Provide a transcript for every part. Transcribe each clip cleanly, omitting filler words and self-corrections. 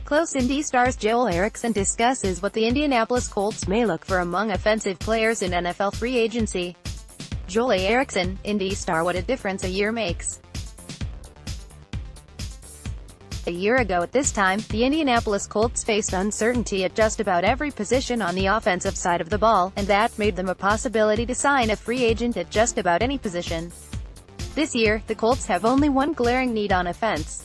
Close IndyStar's Joel Erickson discusses what the Indianapolis Colts may look for among offensive players in NFL free agency. Joel Erickson, IndyStar: What a difference a year makes. A year ago at this time, the Indianapolis Colts faced uncertainty at just about every position on the offensive side of the ball, and that made them a possibility to sign a free agent at just about any position. This year, the Colts have only one glaring need on offense.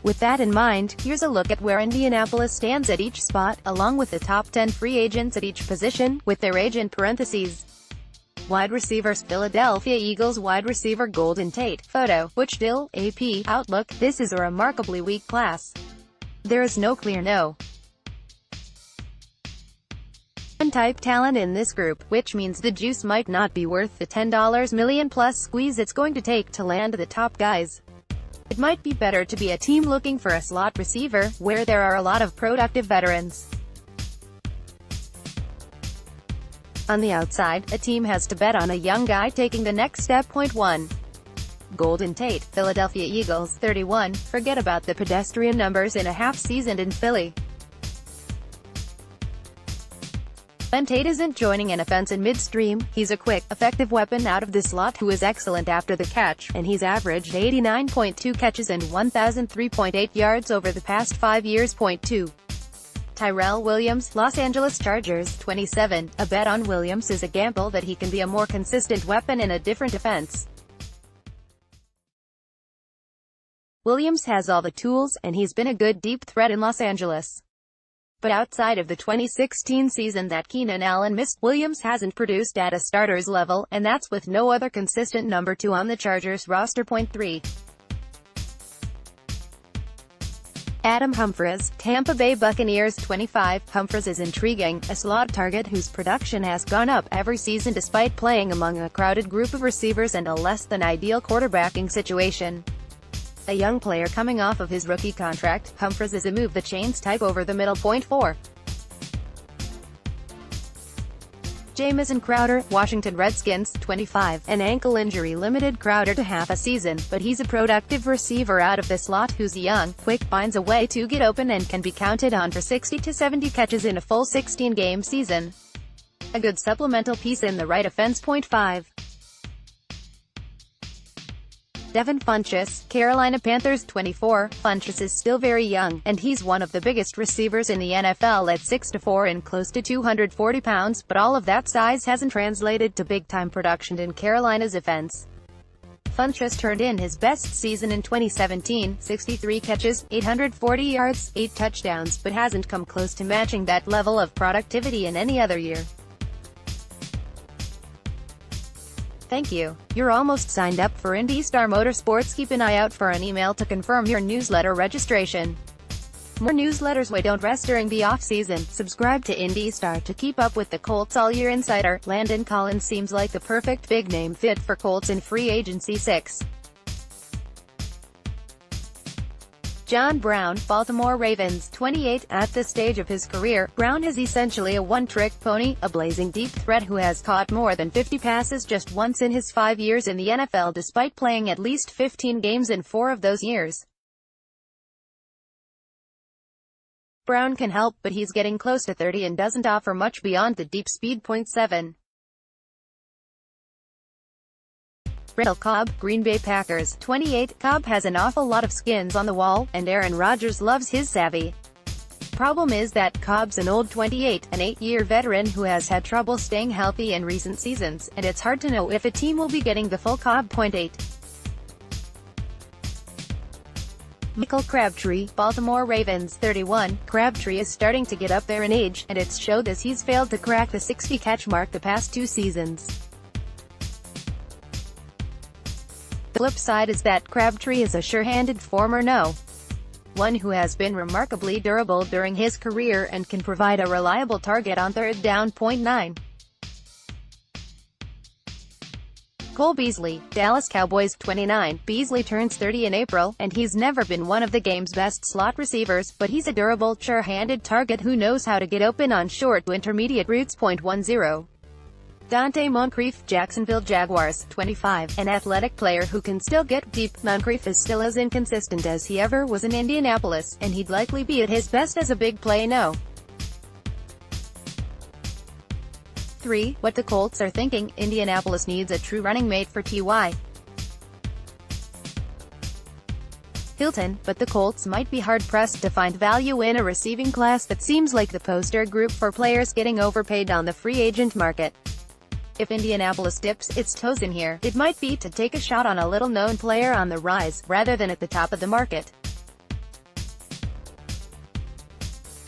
With that in mind, here's a look at where Indianapolis stands at each spot, along with the top 10 free agents at each position, with their age in parentheses. Wide receivers: Philadelphia Eagles wide receiver Golden Tate. Photo: Butch Dill, AP, Outlook. This is a remarkably weak class. There is no clear type talent in this group, which means the juice might not be worth the $10 million plus squeeze it's going to take to land the top guys. It might be better to be a team looking for a slot receiver, where there are a lot of productive veterans. On the outside, a team has to bet on a young guy taking the next step. 1. Golden Tate, Philadelphia Eagles, 31. Forget about the pedestrian numbers in a half-season in Philly. When Tate isn't joining an offense in midstream, he's a quick, effective weapon out of the slot who is excellent after the catch, and he's averaged 89.2 catches and 1,003.8 yards over the past 5 years. 2. Tyrell Williams, Los Angeles Chargers, 27. A bet on Williams is a gamble that he can be a more consistent weapon in a different offense. Williams has all the tools, and he's been a good deep threat in Los Angeles. But outside of the 2016 season that Keenan Allen missed, Williams hasn't produced at a starter's level, and that's with no other consistent number 2 on the Chargers roster. 3. Adam Humphries, Tampa Bay Buccaneers, 25. Humphries is intriguing, a slot target whose production has gone up every season despite playing among a crowded group of receivers and a less-than-ideal quarterbacking situation. A young player coming off of his rookie contract, Humphries is a move-the-chains type over the middle. 4. Jamison Crowder, Washington Redskins, 25. An ankle injury limited Crowder to half a season, but he's a productive receiver out of the slot who's young, quick, finds a way to get open and can be counted on for 60 to 70 catches in a full 16-game season. A good supplemental piece in the right offense. 5. Devin Funchess, Carolina Panthers, 24. Funchess is still very young, and he's one of the biggest receivers in the NFL at 6'4" and close to 240 pounds, but all of that size hasn't translated to big-time production in Carolina's offense. Funchess turned in his best season in 2017, 63 catches, 840 yards, 8 touchdowns, but hasn't come close to matching that level of productivity in any other year. Thank you. You're almost signed up for IndyStar Motorsports. Keep an eye out for an email to confirm your newsletter registration. More newsletters. Why don't rest during the off-season? Subscribe to IndyStar to keep up with the Colts all year. Insider: Landon Collins seems like the perfect big-name fit for Colts in free agency. 6. John Brown, Baltimore Ravens, 28. At this stage of his career, Brown is essentially a one-trick pony, a blazing deep threat who has caught more than 50 passes just once in his 5 years in the NFL despite playing at least 15 games in 4 of those years. Brown can help, but he's getting close to 30 and doesn't offer much beyond the deep speed. 7. Randall Cobb, Green Bay Packers, 28. Cobb has an awful lot of skins on the wall, and Aaron Rodgers loves his savvy. Problem is that Cobb's an old 28, an 8-year veteran who has had trouble staying healthy in recent seasons, and it's hard to know if a team will be getting the full Cobb. 8. Michael Crabtree, Baltimore Ravens, 31. Crabtree is starting to get up there in age, and it's showed as he's failed to crack the 60-catch mark the past 2 seasons. The flip side is that Crabtree is a sure-handed former one who has been remarkably durable during his career and can provide a reliable target on third down. 9. Cole Beasley, Dallas Cowboys, 29. Beasley turns 30 in April, and he's never been one of the game's best slot receivers, but he's a durable, sure-handed target who knows how to get open on short to intermediate routes. 10. Dante Moncrief, Jacksonville Jaguars, 25, an athletic player who can still get deep. Moncrief is still as inconsistent as he ever was in Indianapolis, and he'd likely be at his best as a big play no. 3. What the Colts are thinking. Indianapolis needs a true running mate for T.Y. Hilton, but the Colts might be hard-pressed to find value in a receiving class that seems like the poster group for players getting overpaid on the free agent market. If Indianapolis dips its toes in here, it might be to take a shot on a little-known player on the rise, rather than at the top of the market.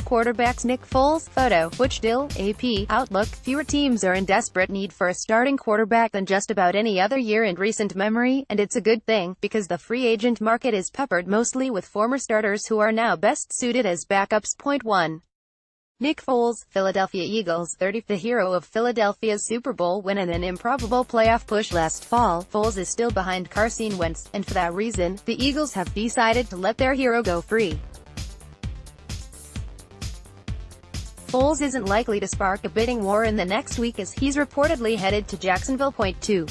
Quarterbacks. Nick Foles. Photo. Butch Dill, AP. Outlook. Fewer teams are in desperate need for a starting quarterback than just about any other year in recent memory, and it's a good thing, because the free agent market is peppered mostly with former starters who are now best suited as backups. 1. Nick Foles, Philadelphia Eagles, 30. The hero of Philadelphia's Super Bowl win and an improbable playoff push last fall, Foles is still behind Carson Wentz, and for that reason, the Eagles have decided to let their hero go free. Foles isn't likely to spark a bidding war in the next week as he's reportedly headed to Jacksonville. 2.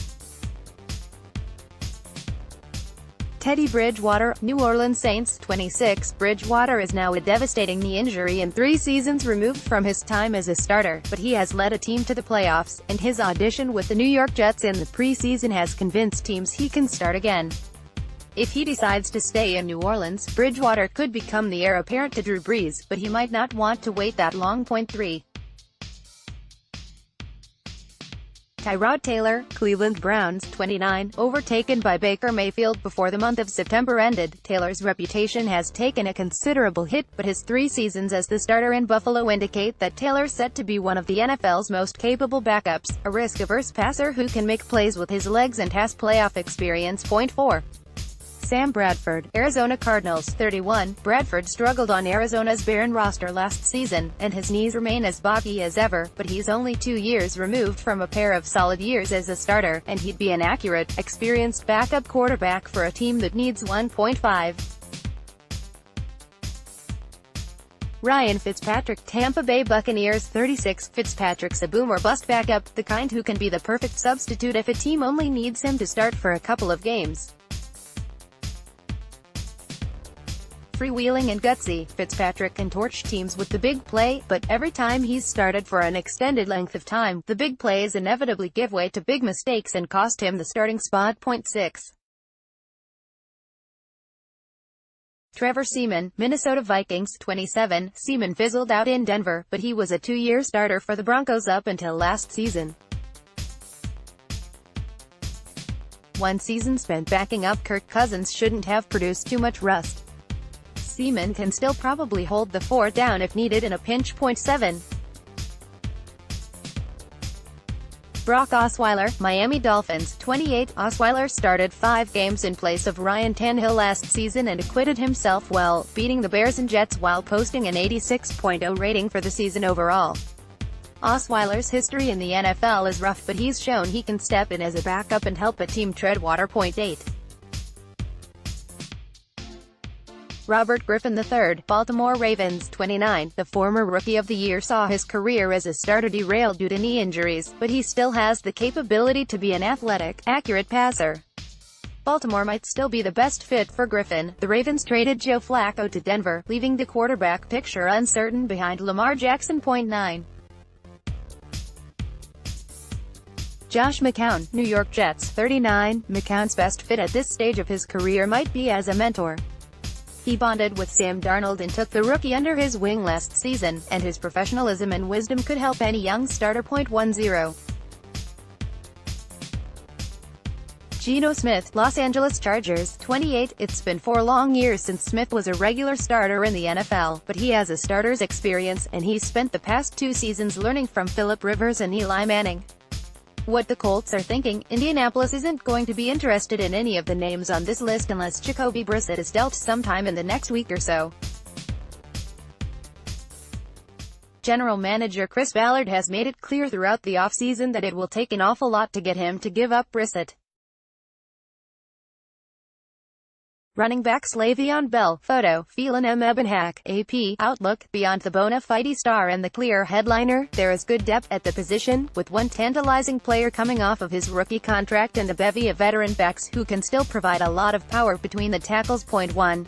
Teddy Bridgewater, New Orleans Saints, 26. Bridgewater is now a devastating knee injury and 3 seasons removed from his time as a starter, but he has led a team to the playoffs, and his audition with the New York Jets in the preseason has convinced teams he can start again. If he decides to stay in New Orleans, Bridgewater could become the heir apparent to Drew Brees, but he might not want to wait that long. 3. Tyrod Taylor, Cleveland Browns, 29, overtaken by Baker Mayfield before the month of September ended. Taylor's reputation has taken a considerable hit, but his 3 seasons as the starter in Buffalo indicate that Taylor's set to be one of the NFL's most capable backups, a risk-averse passer who can make plays with his legs and has playoff experience. 4. Sam Bradford, Arizona Cardinals, 31. Bradford struggled on Arizona's barren roster last season, and his knees remain as boggy as ever, but he's only 2 years removed from a pair of solid years as a starter, and he'd be an accurate, experienced backup quarterback for a team that needs 1.5. Ryan Fitzpatrick, Tampa Bay Buccaneers, 36. Fitzpatrick's a boom or bust backup, the kind who can be the perfect substitute if a team only needs him to start for a couple of games. Freewheeling and gutsy, Fitzpatrick can torch teams with the big play, but every time he's started for an extended length of time, the big plays inevitably give way to big mistakes and cost him the starting spot. 6. Trevor Seaman, Minnesota Vikings, 27. Seaman fizzled out in Denver, but he was a 2-year starter for the Broncos up until last season. 1 season spent backing up Kirk Cousins shouldn't have produced too much rust. Seaman can still probably hold the fort down if needed in a pinch. 7. Brock Osweiler, Miami Dolphins, 28. Osweiler started 5 games in place of Ryan Tannehill last season and acquitted himself well, beating the Bears and Jets while posting an 86.0 rating for the season overall. Osweiler's history in the NFL is rough, but he's shown he can step in as a backup and help a team tread water. 8. Robert Griffin III, Baltimore Ravens, 29. The former Rookie of the Year saw his career as a starter derailed due to knee injuries, but he still has the capability to be an athletic, accurate passer. Baltimore might still be the best fit for Griffin. The Ravens traded Joe Flacco to Denver, leaving the quarterback picture uncertain behind Lamar Jackson. 9. Josh McCown, New York Jets, 39. McCown's best fit at this stage of his career might be as a mentor. He bonded with Sam Darnold and took the rookie under his wing last season, and his professionalism and wisdom could help any young starter. 10. Geno Smith, Los Angeles Chargers, 28. It's been 4 long years since Smith was a regular starter in the NFL, but he has a starter's experience, and he's spent the past 2 seasons learning from Philip Rivers and Eli Manning. What the Colts are thinking. Indianapolis isn't going to be interested in any of the names on this list unless Jacoby Brissett is dealt sometime in the next week or so. General manager Chris Ballard has made it clear throughout the offseason that it will take an awful lot to get him to give up Brissett. Running backs Le'Veon Bell, photo, Phelan M. Ebenhack, AP, Outlook. Beyond the bona fide star and the clear headliner, there is good depth at the position, with one tantalizing player coming off of his rookie contract and a bevy of veteran backs who can still provide a lot of power between the tackles. Point 1.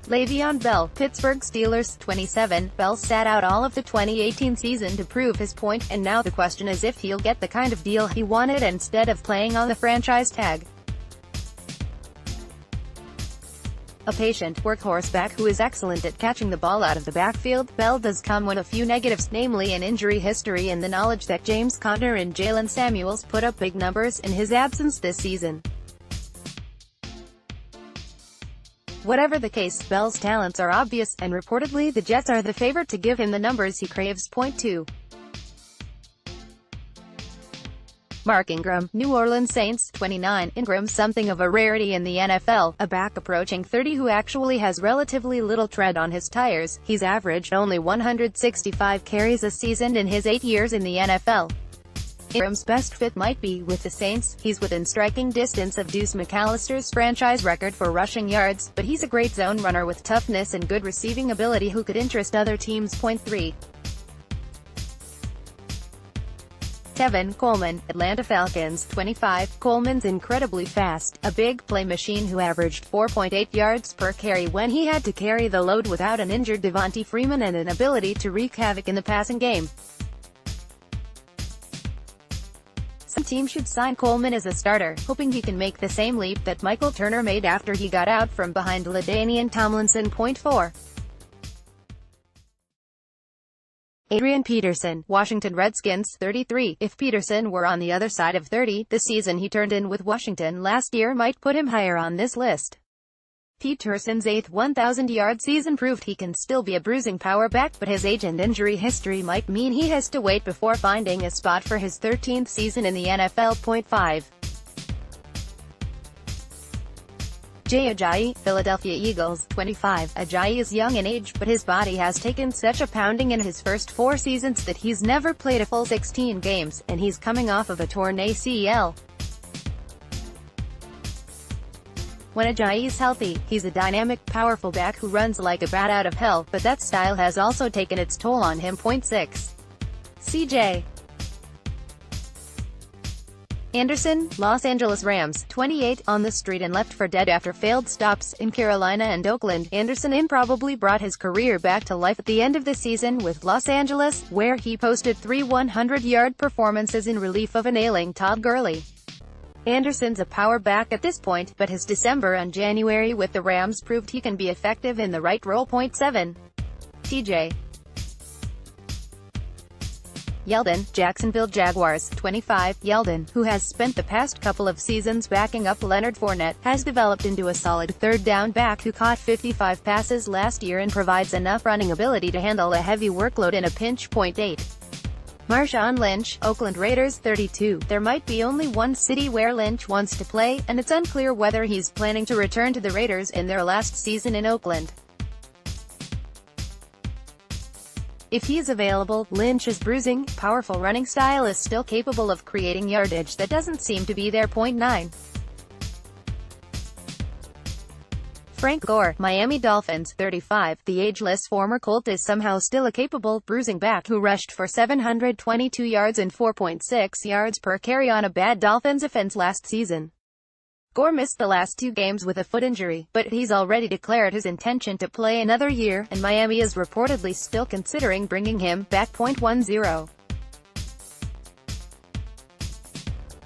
Le'Veon Bell, Pittsburgh Steelers, 27. Bell sat out all of the 2018 season to prove his point, and now the question is if he'll get the kind of deal he wanted instead of playing on the franchise tag. A patient workhorse back who is excellent at catching the ball out of the backfield, Bell does come with a few negatives, namely an injury history and the knowledge that James Conner and Jalen Samuels put up big numbers in his absence this season. Whatever the case, Bell's talents are obvious, and reportedly the Jets are the favorite to give him the numbers he craves. Point 2. Mark Ingram, New Orleans Saints, 29. Ingram's something of a rarity in the NFL, a back approaching 30 who actually has relatively little tread on his tires. He's averaged only 165 carries a season in his 8 years in the NFL. Ingram's best fit might be with the Saints. He's within striking distance of Deuce McAllister's franchise record for rushing yards, but he's a great zone runner with toughness and good receiving ability who could interest other teams. Point 3. Tevin Coleman, Atlanta Falcons, 25. Coleman's incredibly fast, a big play machine who averaged 4.8 yards per carry when he had to carry the load without an injured Devonta Freeman and an ability to wreak havoc in the passing game. Some team should sign Coleman as a starter, hoping he can make the same leap that Michael Turner made after he got out from behind LaDainian Tomlinson. Point 4. Adrian Peterson, Washington Redskins, 33. If Peterson were on the other side of 30, the season he turned in with Washington last year might put him higher on this list. Peterson's 8th 1,000-yard season proved he can still be a bruising power back, but his age and injury history might mean he has to wait before finding a spot for his 13th season in the NFL. Point 5. Jay Ajayi, Philadelphia Eagles, 25. Ajayi is young in age, but his body has taken such a pounding in his first 4 seasons that he's never played a full 16 games, and he's coming off of a torn ACL. When Ajayi's healthy, he's a dynamic, powerful back who runs like a bat out of hell, but that style has also taken its toll on him. Point 6. C.J. Anderson, Los Angeles Rams, 28. On the street and left for dead after failed stops in Carolina and Oakland, Anderson improbably brought his career back to life at the end of the season with Los Angeles, where he posted 3 100-yard performances in relief of an ailing Todd Gurley. Anderson's a power back at this point, but his December and January with the Rams proved he can be effective in the right role. Point 7. T.J. Yeldon, Jacksonville Jaguars, 25. Yeldon, who has spent the past couple of seasons backing up Leonard Fournette, has developed into a solid third-down back who caught 55 passes last year and provides enough running ability to handle a heavy workload in a pinch. Point 8. Marshawn Lynch, Oakland Raiders, 32. There might be only one city where Lynch wants to play, and it's unclear whether he's planning to return to the Raiders in their last season in Oakland. If he's available, Lynch's bruising, powerful running style is still capable of creating yardage that doesn't seem to be there. Point 9. Frank Gore, Miami Dolphins, 35. The ageless former Colt is somehow still a capable, bruising back who rushed for 722 yards and 4.6 yards per carry on a bad Dolphins offense last season. Gore missed the last 2 games with a foot injury, but he's already declared his intention to play another year, and Miami is reportedly still considering bringing him back. Point 10.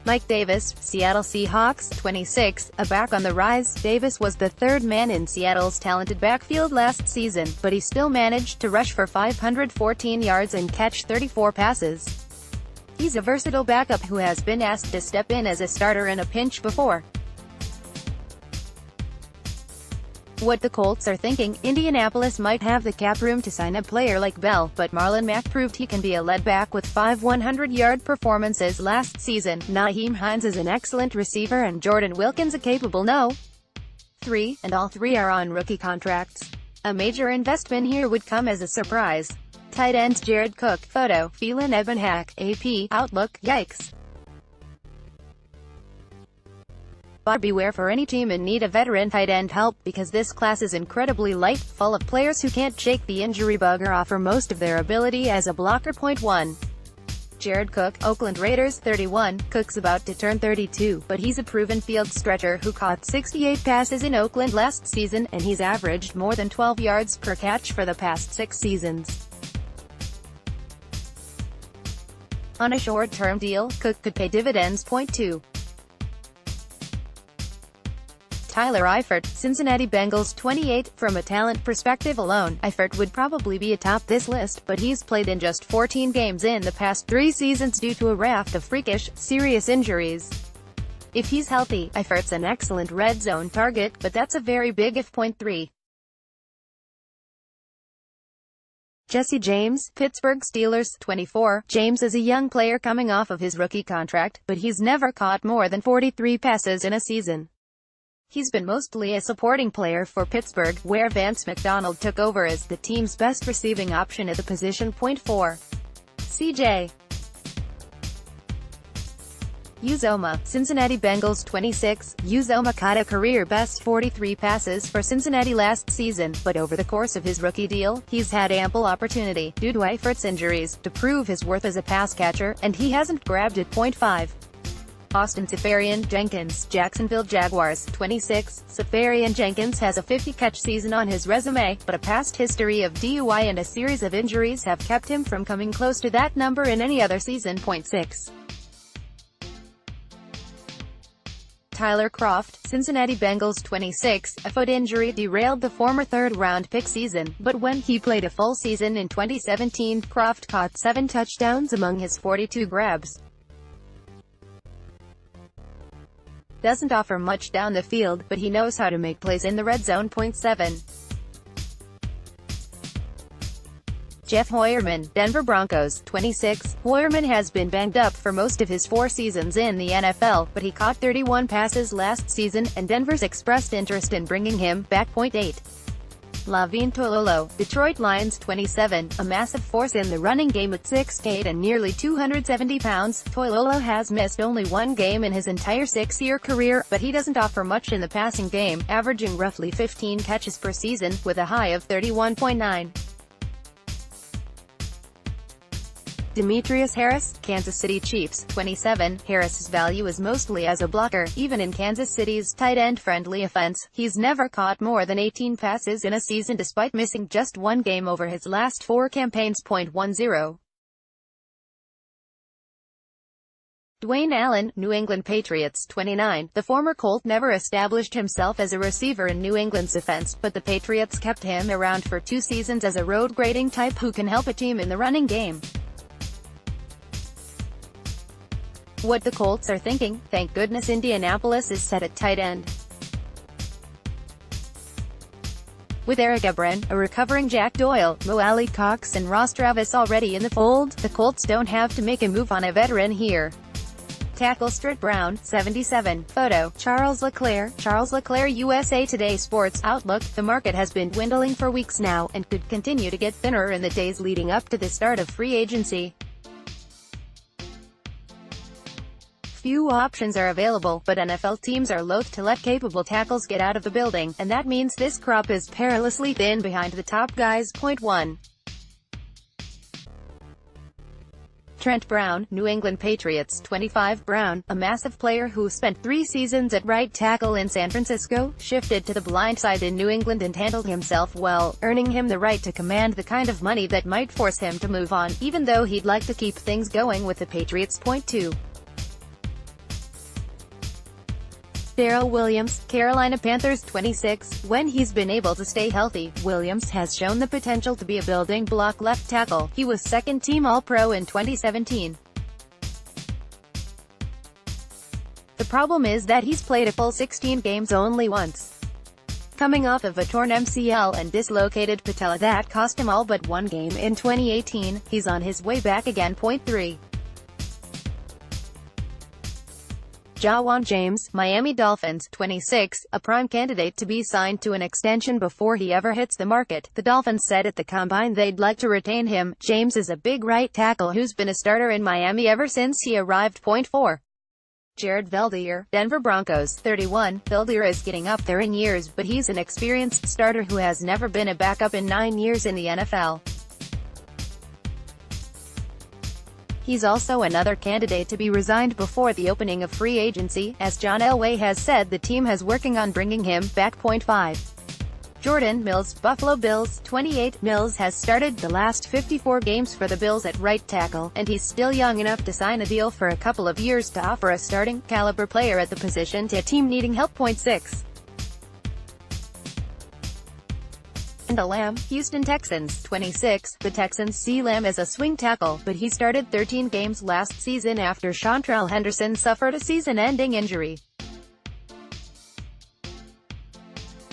Mike Davis, Seattle Seahawks, 26. A back on the rise, Davis was the 3rd man in Seattle's talented backfield last season, but he still managed to rush for 514 yards and catch 34 passes. He's a versatile backup who has been asked to step in as a starter in a pinch before. What the Colts are thinking: Indianapolis might have the cap room to sign a player like Bell, but Marlon Mack proved he can be a lead back with 5 100-yard performances last season. Nyheim Hines is an excellent receiver and Jordan Wilkins a capable No. 3, and all 3 are on rookie contracts. A major investment here would come as a surprise. Tight end Jared Cook, photo, Phelan Ebenhack, AP, Outlook. Yikes. Buyer beware for any team in need of veteran tight end help, because this class is incredibly light, full of players who can't shake the injury bug or offer most of their ability as a blocker. Point 1. Jared Cook, Oakland Raiders, 31. Cook's about to turn 32, but he's a proven field stretcher who caught 68 passes in Oakland last season, and he's averaged more than 12 yards per catch for the past 6 seasons. On a short-term deal, Cook could pay dividends. Point 2. Tyler Eifert, Cincinnati Bengals, 28. From a talent perspective alone, Eifert would probably be atop this list, but he's played in just 14 games in the past 3 seasons due to a raft of freakish, serious injuries. If he's healthy, Eifert's an excellent red zone target, but that's a very big if. Point 3. Jesse James, Pittsburgh Steelers, 24. James is a young player coming off of his rookie contract, but he's never caught more than 43 passes in a season. He's been mostly a supporting player for Pittsburgh, where Vance McDonald took over as the team's best receiving option at the position. Point 4. C.J. Uzomah, Cincinnati Bengals, 26. Uzomah caught a career-best 43 passes for Cincinnati last season, but over the course of his rookie deal, he's had ample opportunity, due to Eifert's injuries, to prove his worth as a pass catcher, and he hasn't grabbed it. Point 5. Austin Seferian-Jenkins, Jacksonville Jaguars, 26. Seferian-Jenkins has a 50-catch season on his resume, but a past history of DUI and a series of injuries have kept him from coming close to that number in any other season. Point 6. Tyler Kroft, Cincinnati Bengals, 26. A foot injury derailed the former third-round pick season, but when he played a full season in 2017, Kroft caught 7 touchdowns among his 42 grabs. Doesn't offer much down the field, but he knows how to make plays in the red zone. Point 7. Jeff Hoyerman, Denver Broncos, 26. Hoyerman has been banged up for most of his 4 seasons in the NFL, but he caught 31 passes last season, and Denver's expressed interest in bringing him back. Point 8. Lavine Toilolo, Detroit Lions, 27. A massive force in the running game at 6'8" and nearly 270 pounds, Toilolo has missed only 1 game in his entire 6-year career, but he doesn't offer much in the passing game, averaging roughly 15 catches per season, with a high of 31.9. Demetrius Harris, Kansas City Chiefs, 27. Harris's value is mostly as a blocker. Even in Kansas City's tight end-friendly offense, he's never caught more than 18 passes in a season despite missing just 1 game over his last 4 campaigns. Point 10. Dwayne Allen, New England Patriots, 29. The former Colt never established himself as a receiver in New England's offense, but the Patriots kept him around for 2 seasons as a road-grading type who can help a team in the running game. What the Colts are thinking: thank goodness Indianapolis is set at tight end. With Eric Ebron, a recovering Jack Doyle, Mo Alley-Cox and Ross Travis already in the fold, the Colts don't have to make a move on a veteran here. Tackle Strit Brown, 77. Photo, Charles Leclerc, USA Today Sports Outlook. The market has been dwindling for weeks now, and could continue to get thinner in the days leading up to the start of free agency. Few options are available, but NFL teams are loath to let capable tackles get out of the building, and that means this crop is perilously thin behind the top guys. Point 1. Trent Brown, New England Patriots, 25. Brown, a massive player who spent 3 seasons at right tackle in San Francisco, shifted to the blind side in New England and handled himself well, earning him the right to command the kind of money that might force him to move on, even though he'd like to keep things going with the Patriots. Point 2. Darrell Williams, Carolina Panthers, 26. When he's been able to stay healthy, Williams has shown the potential to be a building block left tackle. He was second-team All-Pro in 2017. The problem is that he's played a full 16 games only once. Coming off of a torn MCL and dislocated patella that cost him all but 1 game in 2018, he's on his way back again. Point 3. Jawan James, Miami Dolphins, 26, a prime candidate to be signed to an extension before he ever hits the market. The Dolphins said at the Combine they'd like to retain him. James is a big right tackle who's been a starter in Miami ever since he arrived. Point 4. Jared Veldheer, Denver Broncos, 31. Veldheer is getting up there in years, but he's an experienced starter who has never been a backup in 9 years in the NFL. He's also another candidate to be resigned before the opening of free agency, as John Elway has said the team is working on bringing him back. 5. Jordan Mills, Buffalo Bills, 28. Mills has started the last 54 games for the Bills at right tackle, and he's still young enough to sign a deal for a couple of years to offer a starting caliber player at the position to a team needing help. 6. Lamb, Houston Texans, 26. The Texans see Lamb as a swing tackle, but he started 13 games last season after Chantrell Henderson suffered a season-ending injury.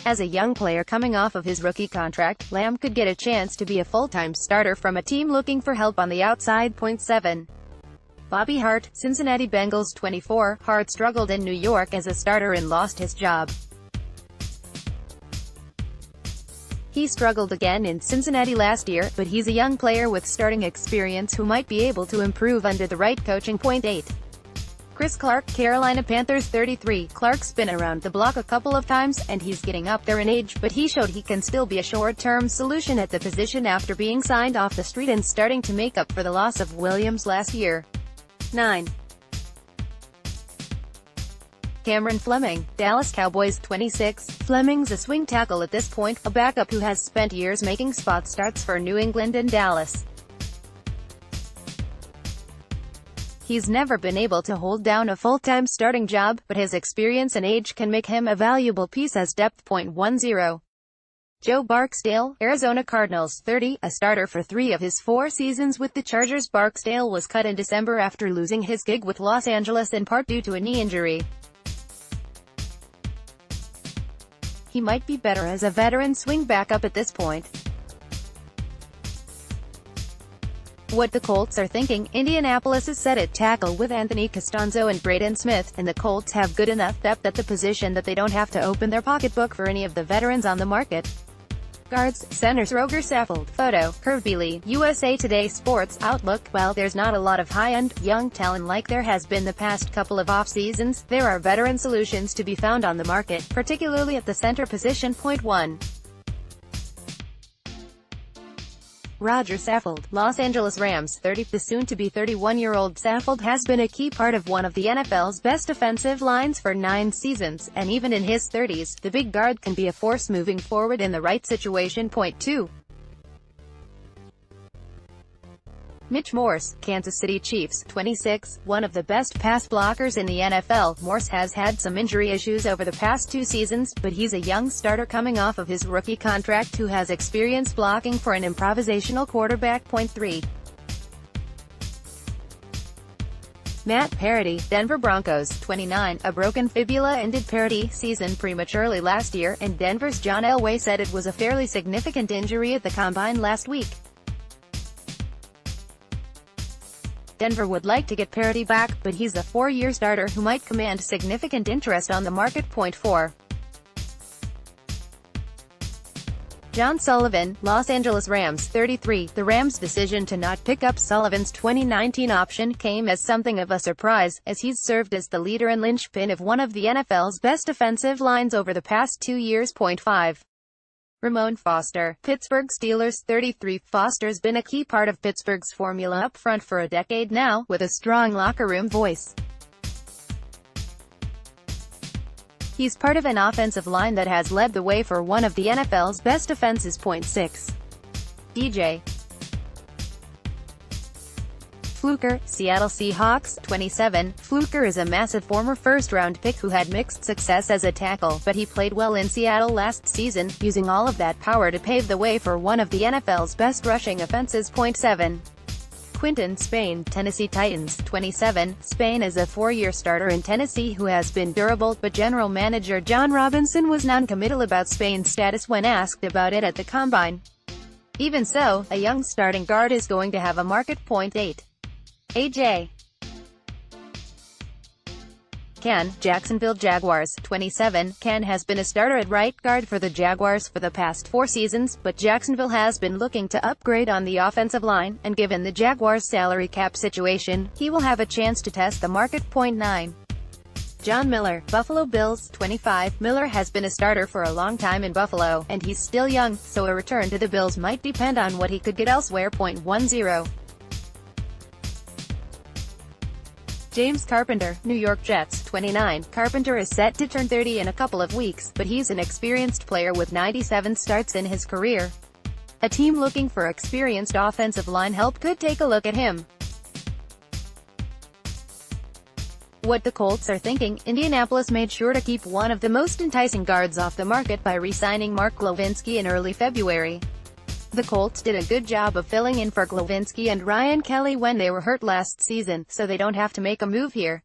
As a young player coming off of his rookie contract, Lamb could get a chance to be a full-time starter from a team looking for help on the outside. 7. Bobby Hart, Cincinnati Bengals, 24. Hart struggled in New York as a starter and lost his job. He struggled again in Cincinnati last year, but he's a young player with starting experience who might be able to improve under the right coaching. 8. Chris Clark, Carolina Panthers, 33. Clark's been around the block a couple of times, and he's getting up there in age, but he showed he can still be a short-term solution at the position after being signed off the street and starting to make up for the loss of Williams last year. 9. Cameron Fleming, Dallas Cowboys, 26. Fleming's a swing tackle at this point, a backup who has spent years making spot starts for New England and Dallas. He's never been able to hold down a full-time starting job, but his experience and age can make him a valuable piece as depth. 10. Joe Barksdale, Arizona Cardinals, 30. A starter for 3 of his 4 seasons with the Chargers, Barksdale was cut in December after losing his gig with Los Angeles in part due to a knee injury. He might be better as a veteran swing backup at this point. What the Colts are thinking: Indianapolis is set at tackle with Anthony Costanzo and Braden Smith, and the Colts have good enough depth at the position that they don't have to open their pocketbook for any of the veterans on the market. Guards, centers Roger Saffold. Photo, Kurt Bealey, USA Today Sports. Outlook. While there's not a lot of high-end, young talent like there has been the past couple of off-seasons, there are veteran solutions to be found on the market, particularly at the center position. 1. Roger Saffold, Los Angeles Rams, 30. The soon-to-be 31-year-old Saffold has been a key part of one of the NFL's best offensive lines for 9 seasons, and even in his 30s, the big guard can be a force moving forward in the right situation. 2. Mitch Morse, Kansas City Chiefs, 26. One of the best pass blockers in the NFL, Morse has had some injury issues over the past 2 seasons, but he's a young starter coming off of his rookie contract who has experience blocking for an improvisational quarterback. 3. Matt Parody, Denver Broncos, 29. A broken fibula ended Parody's season prematurely last year, and Denver's John Elway said it was a fairly significant injury at the Combine last week. Denver would like to get Parody back, but he's a 4-year starter who might command significant interest on the market. 4. John Sullivan, Los Angeles Rams, 33. The Rams' decision to not pick up Sullivan's 2019 option came as something of a surprise, as he's served as the leader and linchpin of one of the NFL's best offensive lines over the past 2 years. 5. Ramon Foster, Pittsburgh Steelers, 33. Foster's been a key part of Pittsburgh's formula up front for a decade now, with a strong locker room voice. He's part of an offensive line that has led the way for one of the NFL's best defenses. 6. DJ Fluker, Seattle Seahawks, 27. Fluker is a massive former first-round pick who had mixed success as a tackle, but he played well in Seattle last season, using all of that power to pave the way for one of the NFL's best rushing offenses. 7. Quinton Spain, Tennessee Titans, 27. Spain is a 4-year starter in Tennessee who has been durable, but general manager John Robinson was non-committal about Spain's status when asked about it at the Combine. Even so, a young starting guard is going to have a market. 8. A.J. Cann, Jacksonville Jaguars, 27. Cann has been a starter at right guard for the Jaguars for the past 4 seasons, but Jacksonville has been looking to upgrade on the offensive line, and given the Jaguars' salary cap situation, he will have a chance to test the market. 9. John Miller, Buffalo Bills, 25. Miller has been a starter for a long time in Buffalo, and he's still young, so a return to the Bills might depend on what he could get elsewhere. 10. James Carpenter, New York Jets, 29. Carpenter is set to turn 30 in a couple of weeks, but he's an experienced player with 97 starts in his career. A team looking for experienced offensive line help could take a look at him. What the Colts are thinking: Indianapolis made sure to keep one of the most enticing guards off the market by re-signing Mark Glowinski in early February. The Colts did a good job of filling in for Glowinski and Ryan Kelly when they were hurt last season, so they don't have to make a move here.